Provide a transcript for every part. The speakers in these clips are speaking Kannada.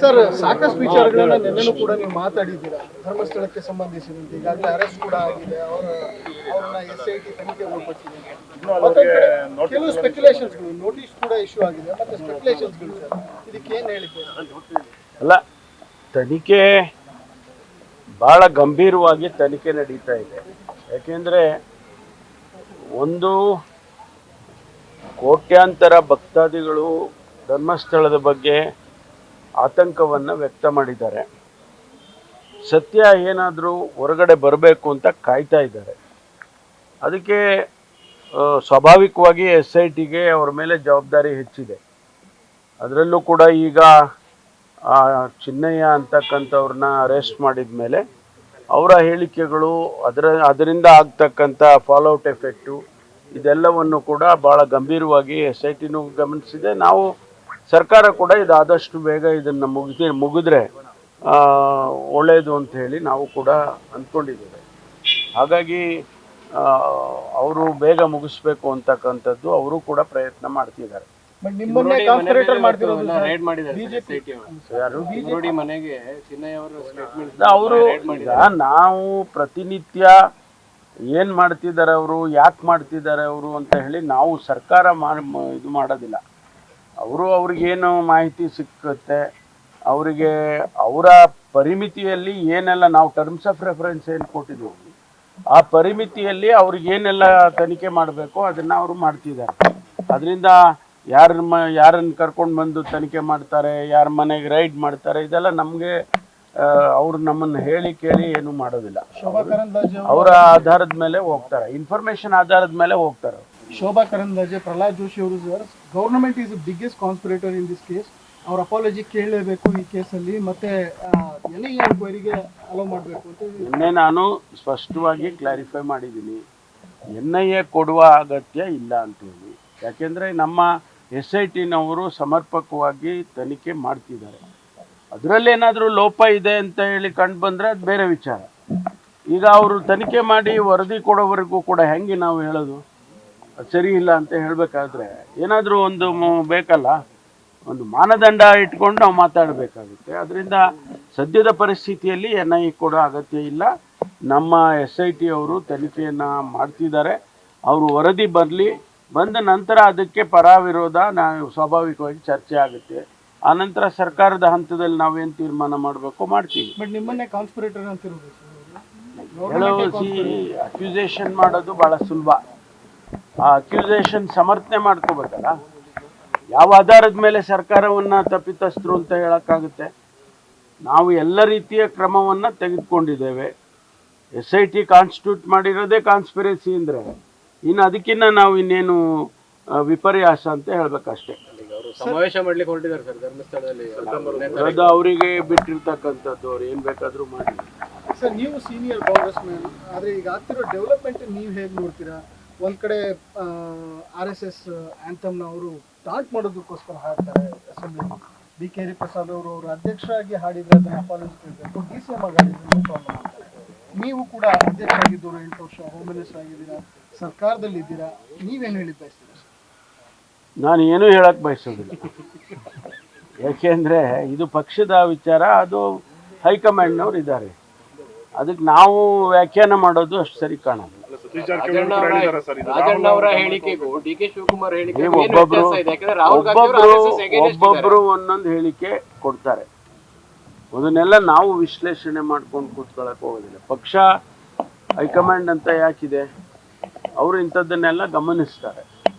ಸರ್, ಸಾಕಷ್ಟು ವಿಚಾರಗಳನ್ನ ನಿನ್ನೆನೂ ಕೂಡ ನೀವು ಮಾತಾಡಿದ್ದೀರಾ. ಧರ್ಮಸ್ಥಳಕ್ಕೆ ಸಂಬಂಧಿಸಿದಂತೆ ಈಗಾಗಲೇ ಅರೆಸ್ಟ್ ಕೂಡ ಆಗಿದೆ, ಅವ್ರನ್ನ SIT ತನಿಖೆಗೆ ಒಳಪಡಿಸಿದೆ. ಕೆಲವು ಸ್ಪೆಕ್ಯುಲೇಷನ್ಸ್ಗಳು, ನೋಟಿಸ್ ಕೂಡ ಇಶ್ಯೂ ಆಗಿದೆ, ಮತ್ತೆ ಸ್ಪೆಕ್ಯುಲೇಷನ್ಸ್ಗಳು. ಸರ್, ಇದಕ್ಕೆ ಏನು ಹೇಳಿದ್ದೀರಾ? ಅಲ್ಲ, ತನಿಖೆ ಭಾಳ ಗಂಭೀರವಾಗಿ ತನಿಖೆ ನಡೀತಾ ಇದೆ. ಯಾಕೆಂದರೆ ಒಂದು ಕೋಟ್ಯಾಂತರ ಭಕ್ತಾದಿಗಳು ಧರ್ಮಸ್ಥಳದ ಬಗ್ಗೆ ಆತಂಕವನ್ನು ವ್ಯಕ್ತ ಮಾಡಿದ್ದಾರೆ. ಸತ್ಯ ಏನಾದರೂ ಹೊರಗಡೆ ಬರಬೇಕು ಅಂತ ಕಾಯ್ತಾ ಇದ್ದಾರೆ. ಅದಕ್ಕೆ ಸ್ವಾಭಾವಿಕವಾಗಿ SITಗೆ ಅವ್ರ ಮೇಲೆ ಜವಾಬ್ದಾರಿ ಹೆಚ್ಚಿದೆ. ಅದರಲ್ಲೂ ಕೂಡ ಈಗ ಚಿನ್ನಯ್ಯ ಅಂತಕ್ಕಂಥವ್ರನ್ನ ಅರೆಸ್ಟ್ ಮಾಡಿದ ಮೇಲೆ ಅವರ ಹೇಳಿಕೆಗಳು, ಅದರಿಂದ ಆಗ್ತಕ್ಕಂಥ ಫಾಲೋಔಟ್ ಎಫೆಕ್ಟು, ಇದೆಲ್ಲವನ್ನು ಕೂಡ ಭಾಳ ಗಂಭೀರವಾಗಿ SITನೂ ಗಮನಿಸಿದೆ. ನಾವು ಸರ್ಕಾರ ಕೂಡ ಇದಾದಷ್ಟು ಬೇಗ ಇದನ್ನು ಮುಗಿದ್ರೆ ಒಳ್ಳೆಯದು ಅಂತ ಹೇಳಿ ನಾವು ಕೂಡ ಅಂದ್ಕೊಂಡಿದ್ದೇವೆ. ಹಾಗಾಗಿ ಅವರು ಬೇಗ ಮುಗಿಸ್ಬೇಕು ಅಂತಕ್ಕಂಥದ್ದು ಅವರು ಕೂಡ ಪ್ರಯತ್ನ ಮಾಡ್ತಿದ್ದಾರೆ. ಅವರು ನಾವು ಪ್ರತಿನಿತ್ಯ ಏನು ಮಾಡ್ತಿದ್ದಾರೆ ಅವರು, ಯಾಕೆ ಮಾಡ್ತಿದ್ದಾರೆ ಅವರು ಅಂತ ಹೇಳಿ ನಾವು ಸರ್ಕಾರ ಇದು ಮಾಡೋದಿಲ್ಲ. ಅವ್ರಿಗೇನು ಮಾಹಿತಿ ಸಿಕ್ಕುತ್ತೆ, ಅವರಿಗೆ ಅವರ ಪರಿಮಿತಿಯಲ್ಲಿ ಏನೆಲ್ಲ ನಾವು ಟರ್ಮ್ಸ್ ಆಫ್ ರೆಫರೆನ್ಸ್ ಏನು ಕೊಟ್ಟಿದ್ದೀವಿ ಆ ಪರಿಮಿತಿಯಲ್ಲಿ ಅವ್ರಿಗೇನೆಲ್ಲ ತನಿಖೆ ಮಾಡಬೇಕು ಅದನ್ನು ಅವರು ಮಾಡ್ತಿದ್ದಾರೆ. ಅದರಿಂದ ಯಾರನ್ನು ಕರ್ಕೊಂಡು ಬಂದು ತನಿಖೆ ಮಾಡ್ತಾರೆ, ಯಾರ ಮನೆಗೆ ರೈಡ್ ಮಾಡ್ತಾರೆ, ಇದೆಲ್ಲ ನಮಗೆ ಅವರು ನಮ್ಮನ್ನು ಹೇಳಿ ಕೇಳಿ ಏನು ಮಾಡೋದಿಲ್ಲ. ಅವರ ಆಧಾರದ ಮೇಲೆ ಹೋಗ್ತಾರೆ, ಇನ್ಫಾರ್ಮೇಶನ್ ಆಧಾರದ ಮೇಲೆ ಹೋಗ್ತಾರೆ. ಶೋಭಾ ಕರಂದ್ಲಾಜೆ, ಪ್ರಹ್ಲಾದ್ ಜೋಶಿ ಅವರು, sir, government is the biggest conspirator in this case. ಅವ್ರ ಅಪಾಲಜಿ ಕೇಳಲೇಬೇಕು ಈ ಕೇಸಲ್ಲಿ, ಮತ್ತೆ NIA ಎನ್ಕ್ವೈರಿಗೆ ಅಲೋ ಮಾಡಬೇಕು ಅಂತ ನಿನ್ನೆ ನಾನು ಸ್ಪಷ್ಟವಾಗಿ ಕ್ಲಾರಿಫೈ ಮಾಡಿದ್ದೀನಿ. NIA ಕೊಡುವ ಅಗತ್ಯ ಇಲ್ಲ ಅಂತೇಳಿ. ಯಾಕೆಂದರೆ ನಮ್ಮ SITನವರು ಸಮರ್ಪಕವಾಗಿ ತನಿಖೆ ಮಾಡ್ತಿದ್ದಾರೆ. ಅದರಲ್ಲೇನಾದರೂ ಲೋಪ ಇದೆ ಅಂತ ಹೇಳಿ ಕಂಡು ಬಂದರೆ ಅದು ಬೇರೆ ವಿಚಾರ. ಈಗ ಅವರು ತನಿಖೆ ಮಾಡಿ ವರದಿ ಕೊಡೋವರೆಗೂ ಕೂಡ ಹೆಂಗೆ ನಾವು ಹೇಳೋದು? ಅದು ಸರಿ ಇಲ್ಲ ಅಂತ ಹೇಳಬೇಕಾದ್ರೆ ಏನಾದರೂ ಒಂದು ಬೇಕಲ್ಲ, ಒಂದು ಮಾನದಂಡ ಇಟ್ಕೊಂಡು ನಾವು ಮಾತಾಡಬೇಕಾಗುತ್ತೆ. ಅದರಿಂದ ಸದ್ಯದ ಪರಿಸ್ಥಿತಿಯಲ್ಲಿ NIA ಕೊಡೋ ಅಗತ್ಯ ಇಲ್ಲ. ನಮ್ಮ SIT ಅವರು ತನಿಖೆಯನ್ನು ಮಾಡ್ತಿದ್ದಾರೆ. ಅವರು ವರದಿ ಬಂದ ನಂತರ ಅದಕ್ಕೆ ಪರ ವಿರೋಧ ನಾವು ಸ್ವಾಭಾವಿಕವಾಗಿ ಚರ್ಚೆ ಆಗುತ್ತೆ. ಆನಂತರ ಸರ್ಕಾರದ ಹಂತದಲ್ಲಿ ನಾವೇನು ತೀರ್ಮಾನ ಮಾಡಬೇಕು ಮಾಡ್ತೀವಿ. ಬಟ್ ನಿಮ್ಮನ್ನೇ ಕಾನ್ಸ್ಪಿರೇಟರ್ ಅಂತಿರೋದು ಅಕ್ಯೂಸೇಷನ್ ಮಾಡೋದು ಭಾಳ ಸುಲಭ. ಆ ಅಕ್ಯೂಸೇಷನ್ ಸಮರ್ಥನೆ ಮಾಡ್ಕೋಬೇಕಲ್ಲ. ಯಾವ ಆಧಾರದ ಮೇಲೆ ಸರ್ಕಾರವನ್ನು ತಪ್ಪಿತಸ್ಥರು ಅಂತ ಹೇಳೋಕ್ಕಾಗುತ್ತೆ? ನಾವು ಎಲ್ಲ ರೀತಿಯ ಕ್ರಮವನ್ನು ತೆಗೆದುಕೊಂಡಿದ್ದೇವೆ. SIT ಕಾನ್ಸ್ಟಿಟ್ಯೂಟ್ ಮಾಡಿರೋದೇ ಕಾನ್ಸ್ಪಿರಸಿ ಅಂದರೆ ಇನ್ನು ಅದಕ್ಕಿಂತ ನಾವು ಇನ್ನೇನು ವಿಪರ್ಯಾಸ ಅಂತ ಹೇಳ್ಬೇಕಷ್ಟೇ. ಸಮಾವೇಶ ಮಾಡ್ಲಿಕ್ಕೆ ಹೊರಟಿದ್ದಾರೆ ಸರ್ ಧರ್ಮಸ್ಥಳದಲ್ಲಿ. ಅದು ಅವರಿಗೆ ಬಿಟ್ಟಿರ್ತಕ್ಕಂಥದ್ದು, ಅವ್ರು ಏನು ಬೇಕಾದರೂ ಮಾಡಿ. ಸರ್, ನೀವು ಸೀನಿಯರ್ ಕಾಂಗ್ರೆಸ್ ಮ್ಯಾನ್, ಆದರೆ ಈಗ ಆಗ್ತಿರೋ ಡೆವಲಪ್ಮೆಂಟ್ ನೀವು ಹೇಗೆ ನೋಡ್ತೀರಾ? ಒಂದು ಕಡೆ RSS ಆ್ಯಂಥಮ್ನ ಅವರು ಟಾಂಟ್ ಮಾಡೋದಕ್ಕೋಸ್ಕರ ಹಾಡ್ತಾರೆ ಅಸೆಂಬ್ಲಿ. DK ಹರಿಪ್ರಸಾದ್ ಅವರು ಅಧ್ಯಕ್ಷರಾಗಿ ಹಾಡಿದ್ರೆ ಅದನ್ನು ಅಪಾಲಜಿ ಕೇಳಬೇಕು, DCM ಆಗಿ ಹಾಡಿದ್ರೆ ನೀವು ಕೂಡ ಅಧ್ಯಕ್ಷ ಆಗಿದ್ದವರು 8 ವರ್ಷ, ಹೋಮ್ ಮಿನಿಸ್ಟರ್ ಆಗಿದ್ದೀರಾ, ಸರ್ಕಾರದಲ್ಲಿ ಇದ್ದೀರಾ, ನೀವೇನು ಹೇಳಿ ಬಯಸ್ತೀರಾ? ನಾನು ಏನೂ ಹೇಳಕ್ಕೆ ಬಯಸೋದಿಲ್ಲ. ಯಾಕೆಂದರೆ ಇದು ಪಕ್ಷದ ವಿಚಾರ, ಅದು ಹೈಕಮಾಂಡ್ನವ್ರು ಇದ್ದಾರೆ. ಅದಕ್ಕೆ ನಾವು ವ್ಯಾಖ್ಯಾನ ಮಾಡೋದು ಅಷ್ಟು ಸರಿ ಕಾಣಲ್ಲ. ಒಬ್ಬೊಬ್ರು ಒಂದೊಂದು ಹೇಳಿಕೆ ಕೊಡ್ತಾರೆ. ಅದನ್ನೆಲ್ಲ ನಾವು ವಿಶ್ಲೇಷಣೆ ಮಾಡ್ಕೊಂಡು ಕೂತ್ಕೊಳ್ಳೋಕೆ ಹೋಗೋದಿಲ್ಲ. ಪಕ್ಷ ಹೈಕಮಾಂಡ್ ಅಂತ ಯಾಕಿದೆ? ಅವರು ಇಂಥದ್ದನ್ನೆಲ್ಲ ಗಮನಿಸ್ತಾರೆ.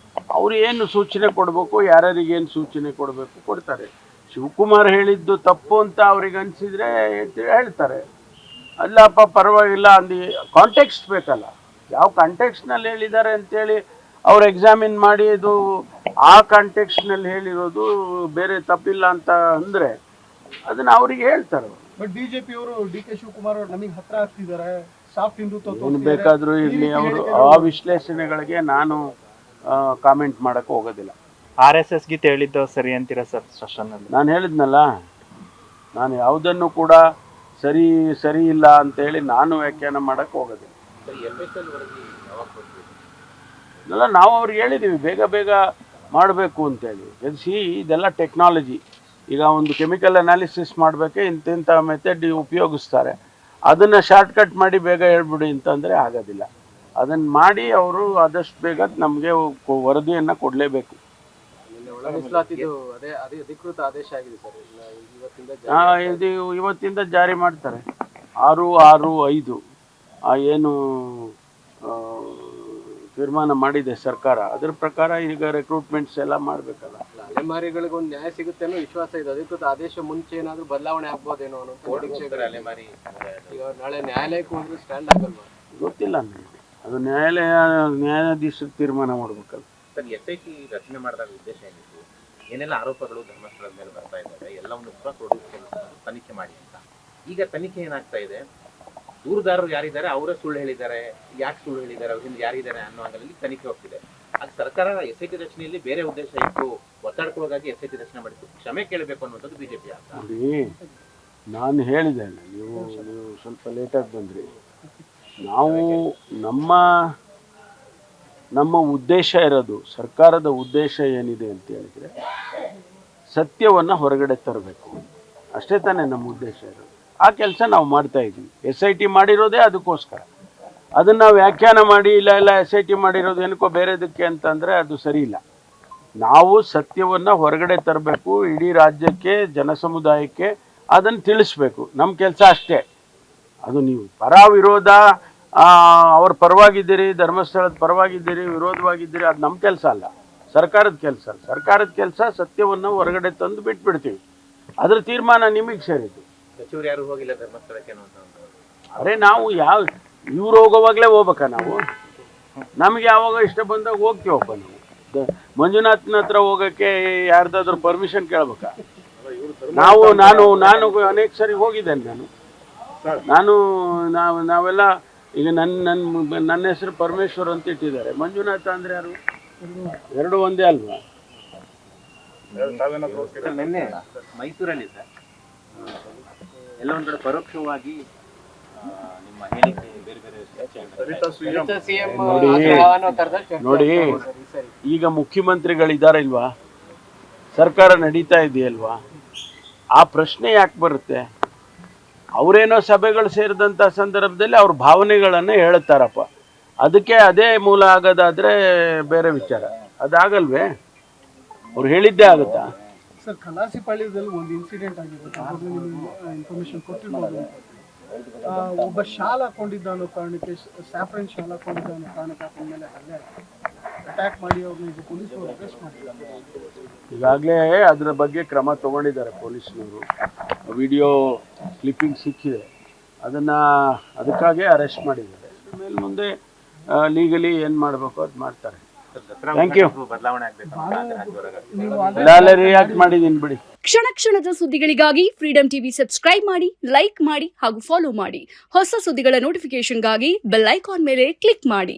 ಅವರು ಏನು ಸೂಚನೆ ಕೊಡಬೇಕು, ಯಾರ್ಯಾರಿಗೇನು ಸೂಚನೆ ಕೊಡಬೇಕು ಕೊಡ್ತಾರೆ. ಶಿವಕುಮಾರ್ ಹೇಳಿದ್ದು ತಪ್ಪು ಅಂತ ಅವ್ರಿಗೆ ಅನಿಸಿದರೆ ಹೇಳ್ತಾರೆ. ಅಲ್ಲಪ್ಪ ಪರವಾಗಿಲ್ಲ ಅಂದು ಕಾಂಟೆಕ್ಸ್ಟ್ ಬೇಕಲ್ಲ, ಯಾವ ಕಾಂಟೆಕ್ಸ್ನಲ್ಲಿ ಹೇಳಿದ್ದಾರೆ ಅಂತೇಳಿ ಅವ್ರು ಎಕ್ಸಾಮಿನ್ ಮಾಡಿ ಇದು ಆ ಕಾಂಟೆಕ್ಸ್ನಲ್ಲಿ ಹೇಳಿರೋದು ಬೇರೆ ತಪ್ಪಿಲ್ಲ ಅಂತ ಅಂದರೆ ಅದನ್ನು ಅವ್ರಿಗೆ ಹೇಳ್ತಾರೆ. ಬಟ್ BJP ಅವರು DK ಶಿವಕುಮಾರ್ ಅವರು ನಮಗೆ ಹತ್ರ ಆಗ್ತಿದ್ದಾರೆ, ಸಾಫ್ಟ್ ಹಿಂದುತ್ವ ಏನು ಬೇಕಾದರೂ ಇರಲಿ, ಅವರು ಆ ವಿಶ್ಲೇಷಣೆಗಳಿಗೆ ನಾನು ಕಾಮೆಂಟ್ ಮಾಡೋಕ್ಕೆ ಹೋಗೋದಿಲ್ಲ. RSS ಗೀತೆ ಹೇಳಿದ್ದು ಸರಿ ಅಂತೀರಾ ಸರ್ ಸೆಷನ್ನಲ್ಲಿ? ನಾನು ಹೇಳಿದ್ನಲ್ಲ, ನಾನು ಯಾವುದನ್ನು ಕೂಡ ಸರಿ ಇಲ್ಲ ಅಂತೇಳಿ ನಾನು ವ್ಯಾಖ್ಯಾನ ಮಾಡೋಕ್ಕೆ ಹೋಗೋದಿಲ್ಲ. ಅಲ್ಲ, ನಾವು ಅವ್ರಿಗೆ ಹೇಳಿದ್ದೀವಿ ಬೇಗ ಮಾಡಬೇಕು ಅಂತೇಳಿ. ಇದೆಲ್ಲ ಟೆಕ್ನಾಲಜಿ, ಈಗ ಒಂದು ಕೆಮಿಕಲ್ ಅನಾಲಿಸಿಸ್ ಮಾಡಬೇಕೆ ಇಂತಿಂಥ ಮೆಥಡ್ ಉಪಯೋಗಿಸ್ತಾರೆ. ಅದನ್ನು ಶಾರ್ಟ್ಕಟ್ ಮಾಡಿ ಬೇಗ ಹೇಳ್ಬಿಡಿ ಅಂತಂದರೆ ಆಗೋದಿಲ್ಲ. ಅದನ್ನು ಮಾಡಿ ಅವರು ಆದಷ್ಟು ಬೇಗ ನಮಗೆ ವರದಿಯನ್ನು ಕೊಡಲೇಬೇಕು. ಮೀಸಲಾತಿದು ಅದೇ ಅಧಿಕೃತ ಆದೇಶ ಆಗಿದೆ ಸರ್, ಇದು ಇವತ್ತಿಂದ ಜಾರಿ ಮಾಡ್ತಾರೆ. 6/6/5 ಏನು ತೀರ್ಮಾನ ಮಾಡಿದೆ ಸರ್ಕಾರ, ಅದ್ರ ಪ್ರಕಾರ ಈಗ ರೆಕ್ರೂಟ್ಮೆಂಟ್ಸ್ ಎಲ್ಲ ಮಾಡಬೇಕಲ್ಲ. ಅಲೆಮಾರಿಗಳಿಗೆ ಒಂದು ನ್ಯಾಯ ಸಿಗುತ್ತೆ ಅನ್ನೋ ವಿಶ್ವಾಸ ಇದೆ. ಅಧಿಕೃತ ಆದೇಶ ಮುಂಚೆ ಏನಾದರೂ ಬದಲಾವಣೆ ಆಗ್ಬೋದೇನೋ ಅನ್ನೋ ಈಗ ನಾಳೆ ನ್ಯಾಯಾಲಯಕ್ಕೆ ಹೋದ್ರೆ ಸ್ಟ್ಯಾಂಡ್ ಆಗಲ್ವಾ ಗೊತ್ತಿಲ್ಲ ನನಗೆ. ಅದು ನ್ಯಾಯಾಧೀಶರು ತೀರ್ಮಾನ ಮಾಡ್ಬೇಕಲ್ಲ. ಸರ್, SIT ರಚನೆ ಮಾಡಿದಾಗ ಉದ್ದೇಶ ಏನಿತ್ತು? ಏನೆಲ್ಲ ಆರೋಪಗಳು ಧರ್ಮಸ್ಥಳದ ಮೇಲೆ ಬರ್ತಾ ಇದ್ದಾರೆ ಎಲ್ಲವನ್ನು ಕೂಡ ತನಿಖೆ ಮಾಡಿ ಅಂತ. ಈಗ ತನಿಖೆ ಏನಾಗ್ತಾ ಇದೆ, ದೂರುದಾರರು ಯಾರಿದ್ದಾರೆ ಅವರೇ ಸುಳ್ಳು ಹೇಳಿದ್ದಾರೆ, ಯಾಕೆ ಸುಳ್ಳು ಹೇಳಿದ್ದಾರೆ, ಅವ್ರಿಂದ ಯಾರಿದ್ದಾರೆ ಅನ್ನೋ ಅಂಗದಲ್ಲಿ ತನಿಖೆ ಹೋಗ್ತಿದೆ. ಅದು ಸರ್ಕಾರ SIT ರಚನೆಯಲ್ಲಿ ಬೇರೆ ಉದ್ದೇಶ ಇತ್ತು, ಒತ್ತಡಕ್ಕೊಳಗಾಗಿ SIT ರಚನೆ ಮಾಡಿತ್ತು, ಕ್ಷಮೆ ಕೇಳಬೇಕು ಅನ್ನುವಂಥದ್ದು ಬಿಜೆಪಿ ಅಂತ. ನೋಡಿ, ನಾನು ಹೇಳಿದೆ, ನೀವು ಸ್ವಲ್ಪ ಲೇಟಾಗಿ ಬಂದ್ರಿ. ನಾವು ನಮ್ಮ ಉದ್ದೇಶ ಇರೋದು, ಸರ್ಕಾರದ ಉದ್ದೇಶ ಏನಿದೆ ಅಂತ ಹೇಳಿದರೆ ಸತ್ಯವನ್ನು ಹೊರಗಡೆ ತರಬೇಕು, ಅಷ್ಟೇ ತಾನೇ ನಮ್ಮ ಉದ್ದೇಶ ಇರೋದು. ಆ ಕೆಲಸ ನಾವು ಮಾಡ್ತಾ ಇದ್ದೀವಿ. SIT ಮಾಡಿರೋದೇ ಅದಕ್ಕೋಸ್ಕರ. ಅದನ್ನು ನಾವು ವ್ಯಾಖ್ಯಾನ ಮಾಡಿ ಇಲ್ಲ SIT ಮಾಡಿರೋದು ಏನಕ್ಕೋ ಬೇರೆದಕ್ಕೆ ಅಂತಂದರೆ ಅದು ಸರಿ ಇಲ್ಲ. ನಾವು ಸತ್ಯವನ್ನು ಹೊರಗಡೆ ತರಬೇಕು, ಇಡೀ ರಾಜ್ಯಕ್ಕೆ, ಜನ ಸಮುದಾಯಕ್ಕೆ ಅದನ್ನು ತಿಳಿಸ್ಬೇಕು. ನಮ್ಮ ಕೆಲಸ ಅಷ್ಟೇ. ಅದು ನೀವು ಪರ ವಿರೋಧ, ಅವ್ರ ಪರವಾಗಿದ್ದೀರಿ, ಧರ್ಮಸ್ಥಳದ ಪರವಾಗಿದ್ದೀರಿ, ವಿರೋಧವಾಗಿದ್ದೀರಿ, ಅದು ನಮ್ಮ ಕೆಲಸ ಅಲ್ಲ, ಸರ್ಕಾರದ ಕೆಲಸ. ಸರ್ಕಾರದ ಕೆಲಸ ಸತ್ಯವನ್ನು ಹೊರಗಡೆ ತಂದು ಬಿಟ್ಬಿಡ್ತೀವಿ. ಅದರ ತೀರ್ಮಾನ ನಿಮಗೆ ಸೇರಿದ್ದು. ಸಚಿವರು ಯಾರು ಹೋಗಿಲ್ಲ ಧರ್ಮಸ್ಥಳಕ್ಕೆ ಅನ್ನುವಂಥ. ಅರೆ ನಾವು ಇವ್ರು ಹೋಗೋವಾಗಲೇ ಹೋಗ್ಬೇಕಾ ನಾವು? ನಮಗೆ ಯಾವಾಗ ಇಷ್ಟ ಬಂದಾಗ ಹೋಗ್ತೀವಪ್ಪ ನಾವು. ಮಂಜುನಾಥನ ಹತ್ರ ಹೋಗೋಕ್ಕೆ ಯಾರ್ದಾದ್ರೂ ಪರ್ಮಿಷನ್ ಕೇಳ್ಬೇಕಾ? ನಾನು ಅನೇಕ ಸರಿ ಹೋಗಿದ್ದೇನೆ. ನಾವೆಲ್ಲ ಈಗ ನನ್ನ ಹೆಸರು ಪರಮೇಶ್ವರ್ ಅಂತ ಇಟ್ಟಿದ್ದಾರೆ. ಮಂಜುನಾಥ ಅಂದರೆ ಯಾರು? ಎರಡು ಒಂದೇ ಅಲ್ವಾ? ನಿನ್ನೆ ಮೈಸೂರಲ್ಲಿ ಸರ್ ಎಲ್ಲ ಒಂದ್ ಕಡೆ ಪರೋಕ್ಷವಾಗಿ ನಿಮ್ಮ ಹೇಳಿಕೆ ಬೇರೆ ನೋಡಿ, ಈಗ ಮುಖ್ಯಮಂತ್ರಿಗಳಿದ್ದಾರೆ ಇಲ್ವಾ, ಸರ್ಕಾರ ನಡೀತಾ ಇದೆಯಲ್ವಾ, ಆ ಪ್ರಶ್ನೆ ಯಾಕೆ ಬರುತ್ತೆ? ಅವರೇನೋ ಸಭೆಗಳು ಸೇರಿದಂಥ ಸಂದರ್ಭದಲ್ಲಿ ಅವ್ರ ಭಾವನೆಗಳನ್ನು ಹೇಳ್ತಾರಪ್ಪ, ಅದಕ್ಕೆ ಅದೇ ಮೂಲ ಆಗೋದಾದ್ರೆ ಬೇರೆ ವಿಚಾರ. ಅದಾಗಲ್ವೇ? ಅವ್ರು ಹೇಳಿದ್ದೇ ಆಗುತ್ತಾ? ಸರ್, ಕಲಾಸಿಪಾಳ್ಯದಲ್ಲಿ ಒಂದು ಇನ್ಸಿಡೆಂಟ್ ಆಗಿದೆ, ಇನ್ಫಾರ್ಮೇಶನ್ ಕೊಟ್ಟಿರ್ಬೋದು. ಒಬ್ಬ ಶಾಲ್ ಹಾಕೊಂಡಿದ್ದ ಅನ್ನೋ ಕಾರಣಕ್ಕೆ, ಸ್ಯಾಫ್ರನ್ ಶಾಲ್ ಹಾಕೊಂಡಿದ್ದ ಅನ್ನೋ ಕಾರಣಕ್ಕೆ ಆತನ ಮೇಲೆ ಹಲ್ಲೆ ಅಟ್ಯಾಕ್ ಮಾಡಿ ಅವ್ರನ್ನ ಈಗ ಪೊಲೀಸರು ಅರೆಸ್ಟ್ ಮಾಡಿದ್ದಾರೆ. ಈಗಾಗಲೇ ಅದರ ಬಗ್ಗೆ ಕ್ರಮ ತಗೊಂಡಿದ್ದಾರೆ ಪೊಲೀಸ್ನವರು. ವಿಡಿಯೋ ಕ್ಲಿಪ್ಪಿಂಗ್ ಸಿಕ್ಕಿದೆ, ಅದಕ್ಕಾಗಿ ಅರೆಸ್ಟ್ ಮಾಡಿದ್ದಾರೆ. ಮೇಲೆ ಮುಂದೆ ಲೀಗಲಿ ಏನು ಮಾಡಬೇಕು ಅದು ಮಾಡ್ತಾರೆ. Thank you. ಬದಲಾವಣೆ ಆಗಬೇಕು ಎಲ್ಲ ರಿಯಾಕ್ಟ್ ಮಾಡಿದ್ದೀನಿ ಬಿಡಿ. ಕ್ಷಣ ಕ್ಷಣದ ಸುದ್ದಿಗಳಿಗಾಗಿ ಫ್ರೀಡಂ ಟಿವಿ ಸಬ್ಸ್ಕ್ರೈಬ್ ಮಾಡಿ, ಲೈಕ್ ಮಾಡಿ ಹಾಗೂ ಫಾಲೋ ಮಾಡಿ. ಹೊಸ ಸುದ್ದಿಗಳ ನೋಟಿಫಿಕೇಶನ್ಗಾಗಿ ಬೆಲ್ ಐಕಾನ್ ಮೇಲೆ ಕ್ಲಿಕ್ ಮಾಡಿ.